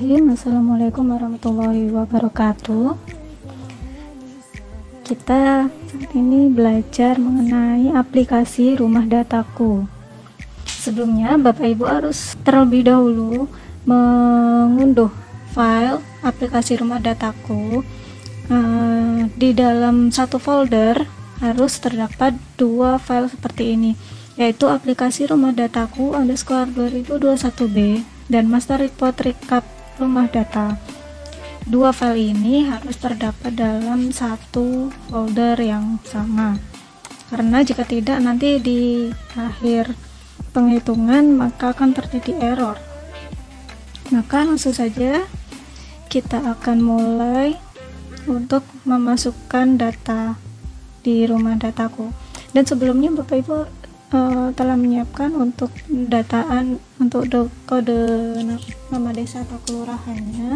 Bismillahirrahmanirrahim. Assalamualaikum warahmatullahi wabarakatuh. Kita saat ini belajar mengenai aplikasi Rumah Dataku. Sebelumnya Bapak Ibu harus terlebih dahulu mengunduh file aplikasi Rumah Dataku. Di dalam satu folder harus terdapat dua file seperti ini, yaitu aplikasi Rumah Dataku _2021b dan master report recap rumah data. Dua file ini harus terdapat dalam satu folder yang sama, karena jika tidak nanti di akhir penghitungan maka akan terjadi error. Maka langsung saja kita akan mulai untuk memasukkan data di Rumah Dataku. Dan sebelumnya Bapak Ibu telah menyiapkan untuk dataan untuk kode nama desa atau kelurahannya.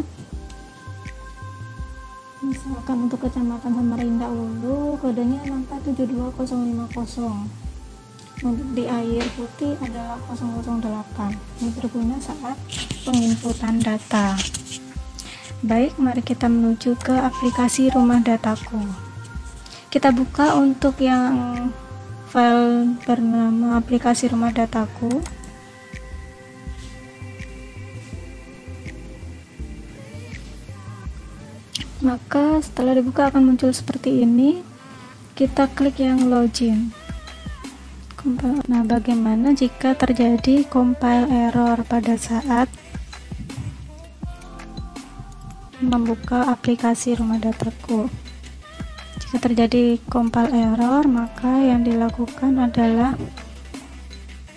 Misalkan untuk Kecamatan Samarinda Ulu kodenya 6472050. Untuk di air putih adalah 008. Ini berguna saat penginputan data. Baik, mari kita menuju ke aplikasi Rumah Dataku. Kita buka untuk yang file bernama aplikasi Rumah Dataku. Maka setelah dibuka akan muncul seperti ini. Kita klik yang login. Nah, bagaimana jika terjadi compile error pada saat membuka aplikasi Rumah Dataku? Jika terjadi compile error, maka yang dilakukan adalah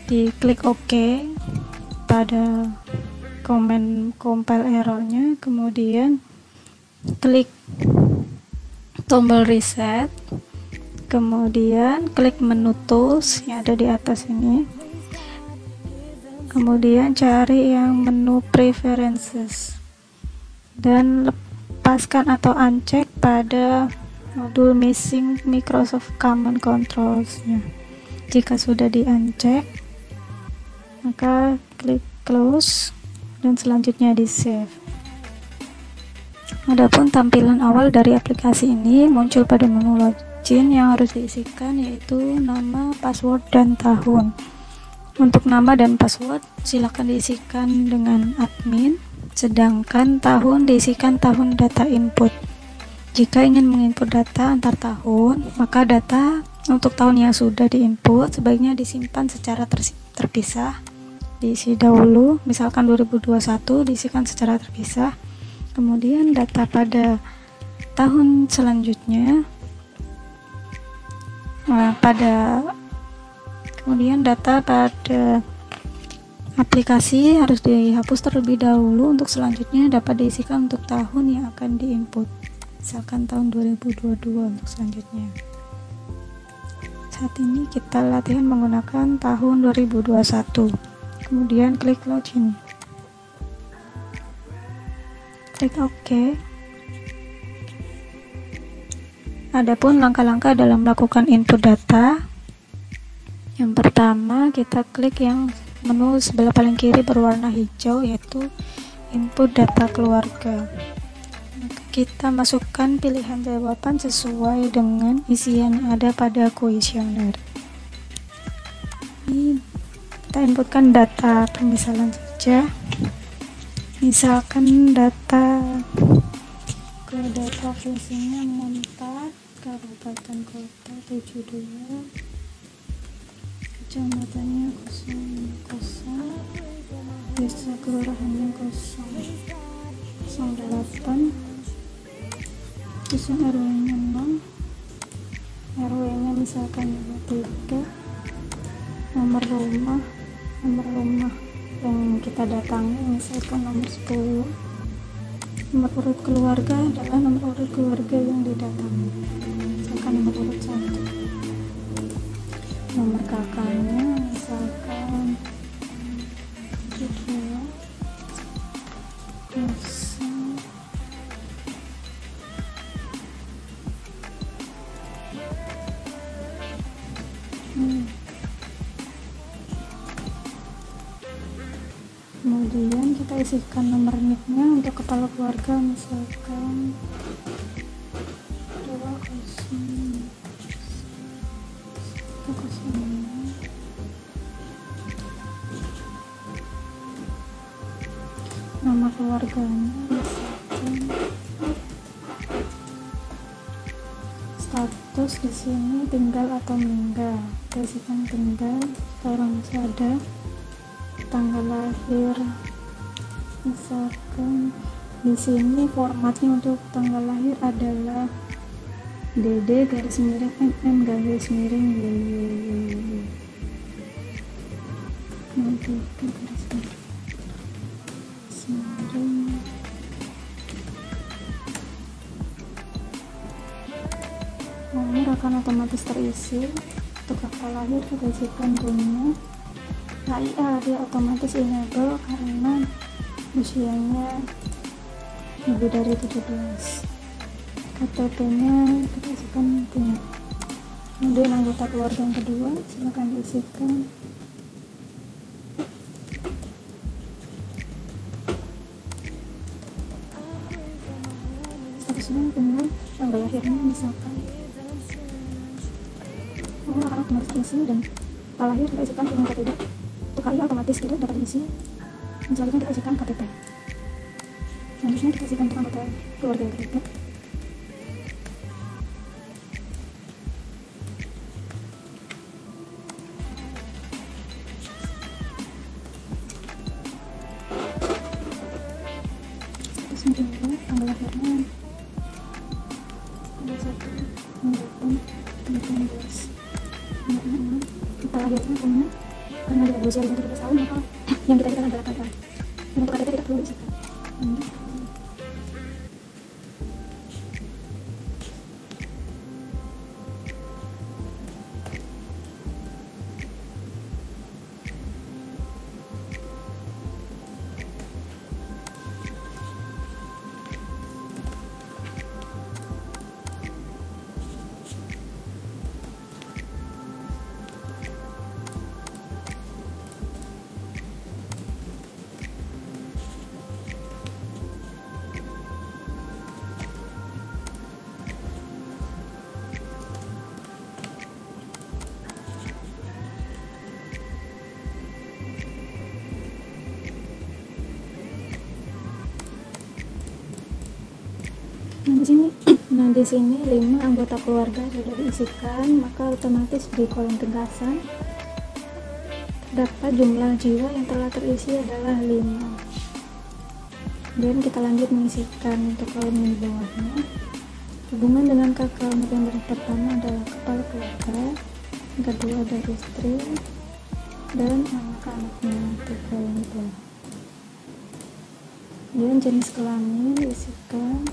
diklik OK pada komen compile errornya, kemudian klik tombol reset, kemudian klik menu tools yang ada di atas ini, kemudian cari yang menu preferences dan lepaskan atau uncheck pada modul missing Microsoft Command Controls-nya. Jika sudah di-uncheck, maka klik close dan selanjutnya di save. Adapun tampilan awal dari aplikasi ini muncul pada menu login yang harus diisikan, yaitu nama, password, dan tahun. Untuk nama dan password silakan diisikan dengan admin, sedangkan tahun diisikan tahun data input. Jika ingin menginput data antar tahun, maka data untuk tahun yang sudah diinput sebaiknya disimpan secara terpisah, diisi dahulu, misalkan 2021 diisikan secara terpisah, kemudian data pada tahun selanjutnya, kemudian data pada aplikasi harus dihapus terlebih dahulu untuk selanjutnya dapat diisikan untuk tahun yang akan diinput, misalkan tahun 2022 untuk selanjutnya. Saat ini kita latihan menggunakan tahun 2021. Kemudian klik login, klik OK. Adapun langkah-langkah dalam melakukan input data, yang pertama kita klik yang menu sebelah paling kiri berwarna hijau, yaitu input data keluarga. Kita masukkan pilihan jawaban sesuai dengan isian yang ada pada kuesioner. Ini kita inputkan data permisalan saja, misalkan data provinsinya 4, kabupaten kota 72, kecamatannya 00, desa kelurahannya 008, terus yang RW-nya 0, RW-nya misalkan 23, nomor rumah yang kita datangi misalkan nomor 10, nomor urut keluarga adalah nomor urut keluarga yang didatangi, misalkan nomor urut 1, nomor kakaknya misalkan 2, Kemudian kita isikan nomor NIK-nya untuk kepala keluarga, misalkan 20. Nama keluarganya misalkan, status di sini tinggal atau meninggal, kita isikan tinggal, kalau masih ada. Tanggal lahir, misalkan di sini formatnya untuk tanggal lahir adalah DD garis miring MM garis miring YYY. Nanti garis miring. Nomor akan otomatis terisi. Untuk akta lahir kita isikan punya. HIA dia otomatis enable karena usianya lebih dari 17. KTP nya kita isikan punya. Kemudian anggota keluarga yang kedua silakan diisikan. Statusnya tinggal, tanggal lahirnya misalkan nomor akan otomatis terisi, dan tanggal lahir kita isikan punya atau tidak. Untuk HIA otomatis tidak dapat diisi. Selanjutnya kita isikan KTP. Selanjutnya kita isikan untuk anggota keluarga yang ketiga. Statusnya tinggal, tanggal lahirnya 21/9/2012. Kita lahirnya punya, karena dia berusia 17 tahun, maka yang kita isikan adalah kakak. Untuk KTP tidak perlu diisikan. Nah di sini 5 anggota keluarga sudah diisikan, maka otomatis di kolom tegasan terdapat jumlah jiwa yang telah terisi adalah 5. Kemudian kita lanjut mengisikan untuk kolom di bawahnya. Hubungan dengan kakak yang pertama adalah kepala keluarga, yang kedua adalah istri dan anak-anaknya, untuk kolom itu. Kemudian jenis kelamin diisikan.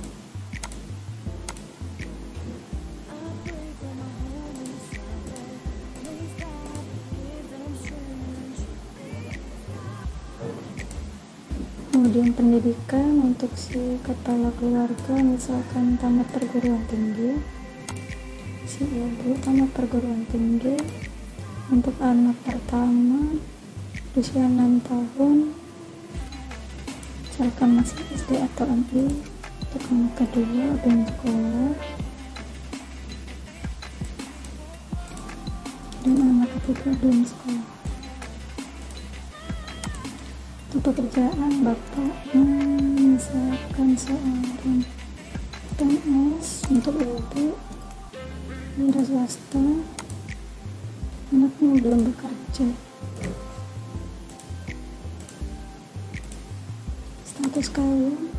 Kemudian pendidikan untuk si kepala keluarga, misalkan tamat perguruan tinggi, si ibu tamat perguruan tinggi. Untuk anak pertama usia 6 tahun, misalkan masih SD atau MI. Untuk anak kedua belum sekolah, dan anak ketiga belum sekolah. Untuk pekerjaan bapaknya misalkan seorang PNS, untuk ibu wira swasta, anaknya belum bekerja. Status kawin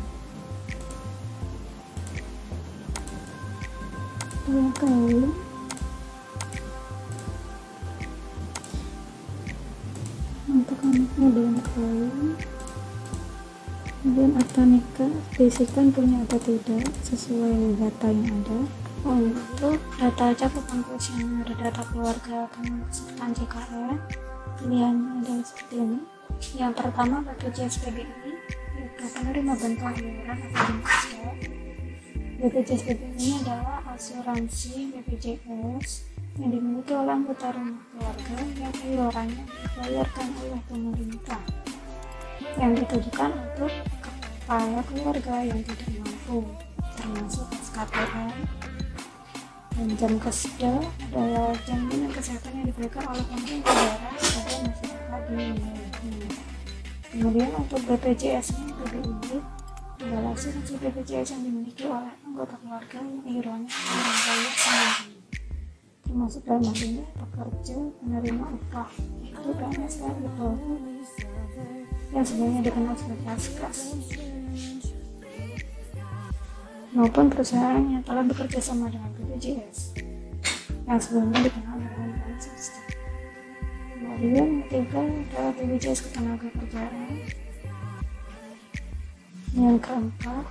telah kawin. Untuk anaknya belum kawin. Kemudian akta nikah diisikan punya atau tidak sesuai data yang ada. Lalu data cakupan kuesioner data keluarga pesertaan JKR, pilihannya adalah seperti ini. Yang pertama BPJS PBI, yaitu penerima bantuan iuran atau sosial. BPJS PBI ini adalah asuransi BPJS yang dimiliki oleh anggota rumah keluarga yang iurannya dibayarkan oleh pemerintah. yang ditujukan untuk kepala keluarga yang tidak mampu, termasuk SKPN dan jam kesda adalah jaminan kesehatan yang diberikan oleh pemerintah daerah kepada masyarakat di wilayahnya. Kemudian untuk BPJS dan PBI adalah asuransi BPJS yang dimiliki oleh anggota keluarga yang iurannya membayar sendiri, termasuk dalam hal ini pekerja penerima upah itu PNS dan itu yang sebenarnya dikenal sebagai Askas, maupun perusahaan yang telah bekerja sama dengan BPJS yang sebelumnya dikenal dengan bank swasta. Kemudian ketiga adalah BPJS Ketenagakerjaan. Yang keempat,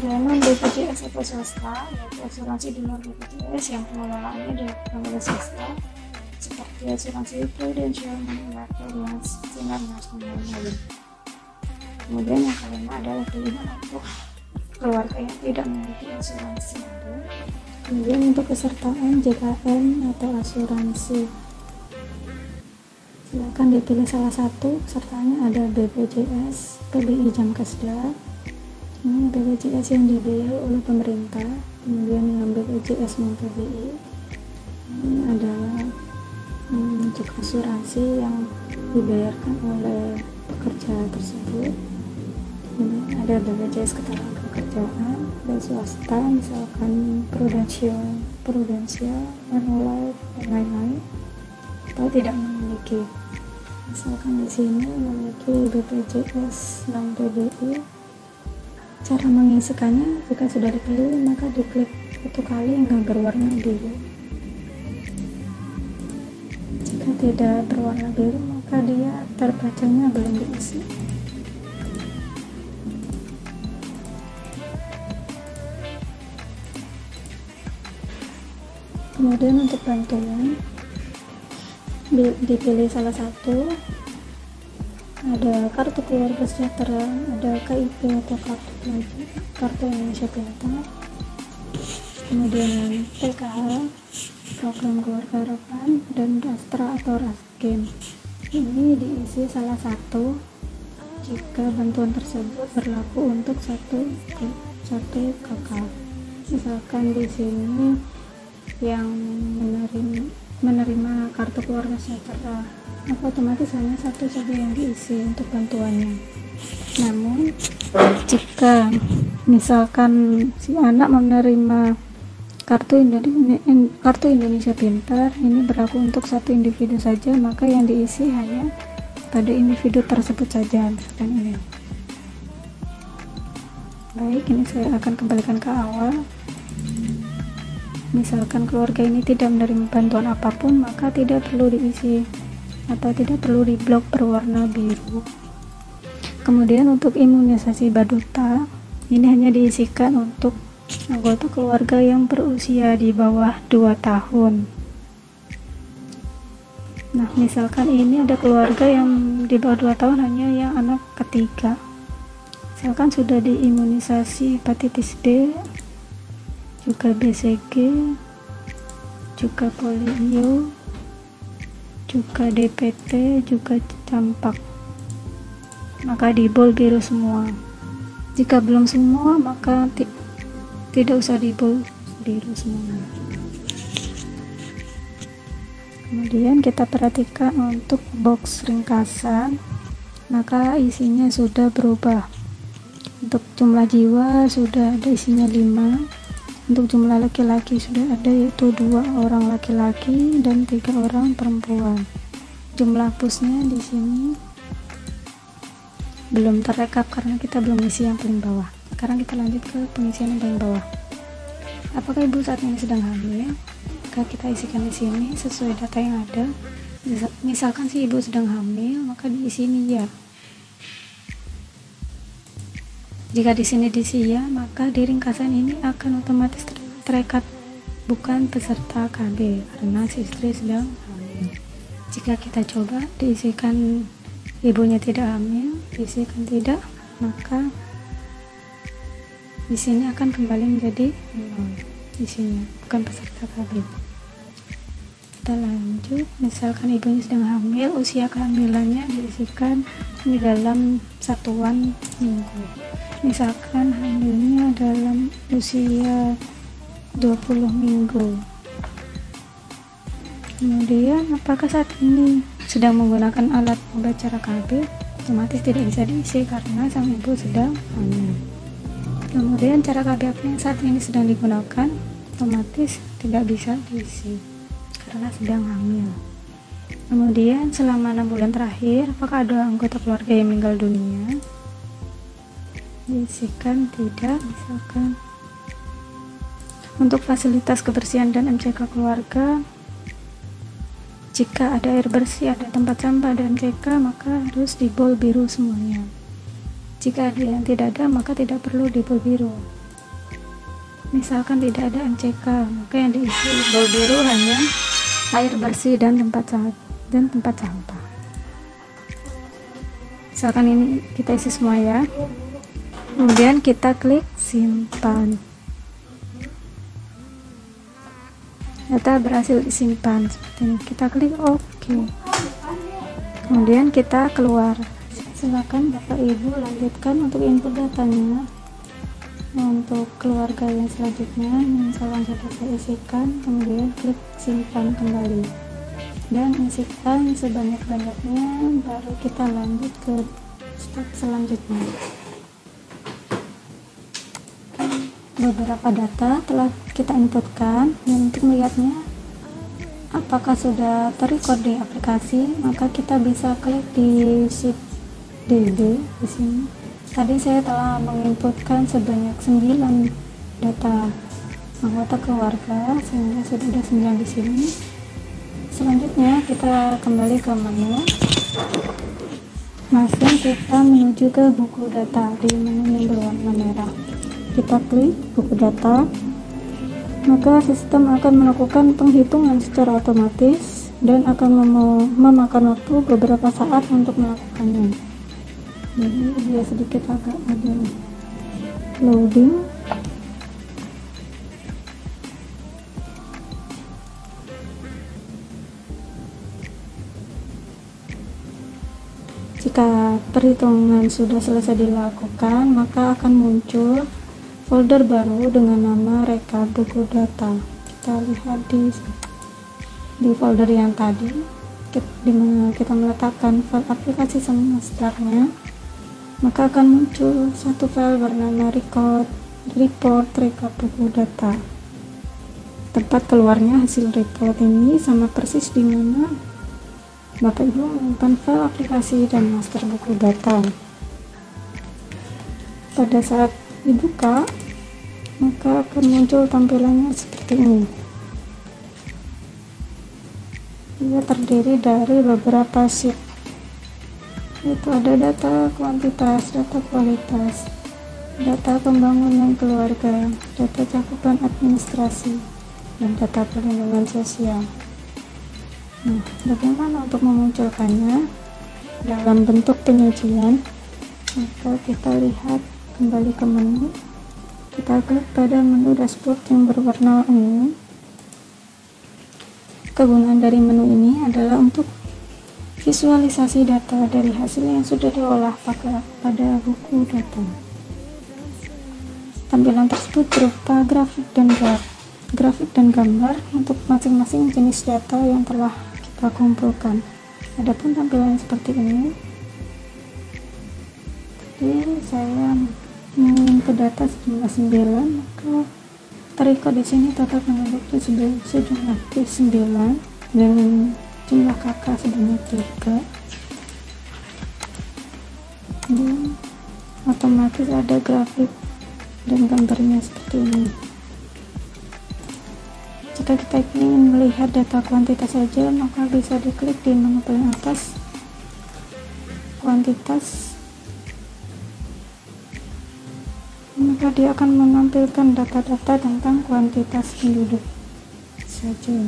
dana BPJS atau swasta, yaitu asuransi di luar BPJS yang pengelolaannya dilakukan oleh swasta, seperti asuransi Prudential Manufacturer dengan Sinar Nasional. Kemudian yang kelima adalah pilihan untuk keluarga yang tidak memiliki asuransi. Kemudian untuk kesertaan JKN atau asuransi, silakan dipilih salah satu. Pesertanya ada BPJS, PBI Jamkesda, ini BPJS yang dibiayai oleh pemerintah, kemudian yang BPJS non PBI ini adalah untuk asuransi yang dibayarkan oleh pekerja tersebut. Kemudian ada BPJS Ketenagakerjaan dan swasta, misalkan Prudential, Manulife dan lain-lain, atau tidak memiliki. Misalkan di sini memiliki BPJS non PBI. Cara mengisikannya, jika sudah dipilih maka diklik satu kali yang berwarna biru. Jika tidak berwarna biru maka dia terbacanya belum diisi. Kemudian untuk bantuan dipilih salah satu. Ada kartu keluarga sejahtera, ada KIP atau kartu Indonesia Pintar, kemudian PKH, program keluarga harapan, dan Rastra atau Raskin. Ini diisi salah satu jika bantuan tersebut berlaku untuk satu kakak. Misalkan di sini yang menerima kartu keluarga sejahtera, maka otomatis hanya satu saja yang diisi untuk bantuannya. Namun jika misalkan si anak menerima kartu Indonesia Pintar, ini berlaku untuk satu individu saja, maka yang diisi hanya pada individu tersebut saja. Misalkan ini. Baik, ini saya akan kembalikan ke awal. Misalkan keluarga ini tidak menerima bantuan apapun, maka tidak perlu diisi atau tidak perlu diblok berwarna biru. Kemudian untuk imunisasi Baduta, ini hanya diisikan untuk anggota keluarga yang berusia di bawah 2 tahun. Nah, misalkan ini ada keluarga yang di bawah 2 tahun, hanya yang anak ketiga. Misalkan sudah diimunisasi hepatitis B, juga BCG, juga polio, juga DPT, juga campak, maka di bold biru semua. Jika belum semua maka tidak usah di bold biru semua. Kemudian kita perhatikan untuk box ringkasan, maka isinya sudah berubah. Untuk jumlah jiwa sudah ada isinya 5. Untuk jumlah laki-laki sudah ada, yaitu 2 orang laki-laki dan 3 orang perempuan. Jumlah pusnya di sini belum terrekap karena kita belum isi yang paling bawah. Sekarang kita lanjut ke pengisian yang paling bawah. Apakah ibu saat ini sedang hamil? Maka kita isikan di sini sesuai data yang ada. Misalkan si ibu sedang hamil, maka diisi ini ya. Jika di sini diisi ya, maka di ringkasan ini akan otomatis terekap bukan peserta KB karena si istri sedang hamil. Jika kita coba diisikan ibunya tidak hamil, diisikan tidak, maka di sini akan kembali menjadi 0 isinya, bukan peserta KB. kita lanjut. Misalkan ibunya sedang hamil, usia kehamilannya diisikan di dalam satuan minggu. Misalkan hamilnya dalam usia 20 minggu. Kemudian apakah saat ini sedang menggunakan alat membaca RKB? Otomatis tidak bisa diisi karena sang ibu sedang hamil. Kemudian cara KB apa yang saat ini sedang digunakan? Otomatis tidak bisa diisi karena sedang hamil. Kemudian selama 6 bulan terakhir, apakah ada anggota keluarga yang meninggal dunia? Diisikan tidak. Misalkan untuk fasilitas kebersihan dan MCK keluarga, jika ada air bersih, ada tempat sampah dan MCK, maka harus di bol biru semuanya. Jika ada yang tidak ada, maka tidak perlu di bol biru. Misalkan tidak ada MCK, maka yang diisi bol biru hanya air bersih dan tempat sampah. Misalkan ini kita isi semua ya. Kemudian kita klik simpan. Data berhasil disimpan seperti ini. Kita klik OK. Kemudian kita keluar. Silakan Bapak Ibu lanjutkan untuk input datanya. Untuk keluarga yang selanjutnya, misalkan sudah saya isikan, kemudian klik simpan kembali dan isikan sebanyak-banyaknya, baru kita lanjut ke step selanjutnya. Beberapa data telah kita inputkan, dan untuk melihatnya apakah sudah terrecord di aplikasi, maka kita bisa klik di sheet DB di sini. Tadi saya telah menginputkan sebanyak 9 data anggota keluarga, sehingga sudah ada 9 di sini. Selanjutnya kita kembali ke menu. Langsung kita menuju ke buku data di menu yang berwarna merah. Kita klik buku data, maka sistem akan melakukan penghitungan secara otomatis dan akan memakan waktu beberapa saat untuk melakukannya. Jadi dia sedikit agak ada loading. Jika perhitungan sudah selesai dilakukan, maka akan muncul folder baru dengan nama rekap buku data. Kita lihat di folder yang tadi, di mana kita meletakkan file aplikasi semesternya, maka akan muncul satu file bernama report rekap buku data. Tempat keluarnya hasil report ini sama persis di mana Bapak Ibu menyimpan file aplikasi dan master buku data. Pada saat dibuka, maka akan muncul tampilannya seperti ini. Dia terdiri dari beberapa sheet, yaitu ada data kuantitas, data kualitas, data pembangunan keluarga, data cakupan administrasi, dan data perlindungan sosial. Nah, bagaimana untuk memunculkannya dalam bentuk penyajian? Maka kita lihat kembali ke menu, kita klik pada menu dashboard yang berwarna ungu. Kegunaan dari menu ini adalah untuk visualisasi data dari hasil yang sudah diolah pada buku data. Tampilan tersebut berupa grafik dan gambar untuk masing-masing jenis data yang telah kita kumpulkan. Adapun tampilan seperti ini, jadi saya menginput data sejumlah 9, maka terrecord di sini total penduduk sejumlah 9 dengan jumlah kakak sebanyak 3, dan otomatis ada grafik dan gambarnya seperti ini. Jika kita ingin melihat data kuantitas saja, maka bisa diklik di menu paling atas, kuantitas, maka dia akan menampilkan data-data tentang kuantitas penduduk saja.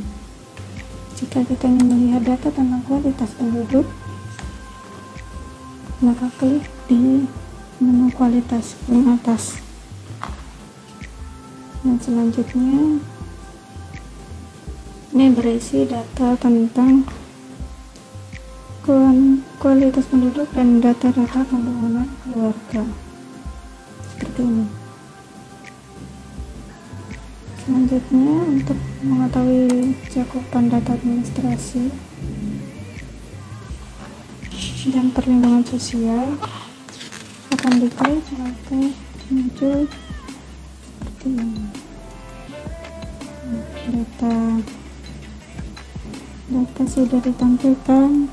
Jika kita ingin melihat data tentang kualitas penduduk, maka klik di menu kualitas paling atas, dan selanjutnya Ini berisi data tentang kualitas penduduk dan data-data pembangunan keluarga seperti ini. Selanjutnya, untuk mengetahui cakupan data administrasi dan perlindungan sosial, akan diklik maka muncul seperti ini. Data sudah ditampilkan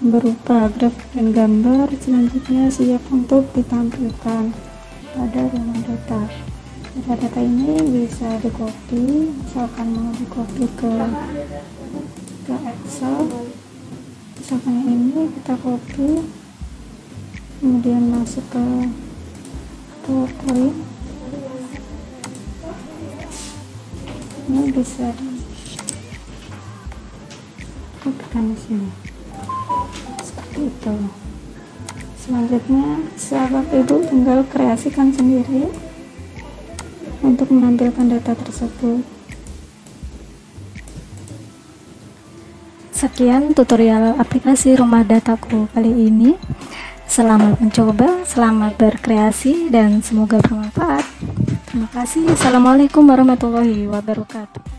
berupa grafik dan gambar. Selanjutnya siap untuk ditampilkan pada rumah data. Data ini bisa di-copy, misalkan mau di-copy ke Excel, misalkan ini kita copy, kemudian masuk ke PowerPoint. Ini bisa di-copykan di sini seperti itu. Selanjutnya sahabat ibu tinggal kreasikan sendiri untuk menampilkan data tersebut. Sekian tutorial aplikasi Rumah Dataku kali ini. Selamat mencoba, selamat berkreasi, dan semoga bermanfaat. Terima kasih. Assalamualaikum warahmatullahi wabarakatuh.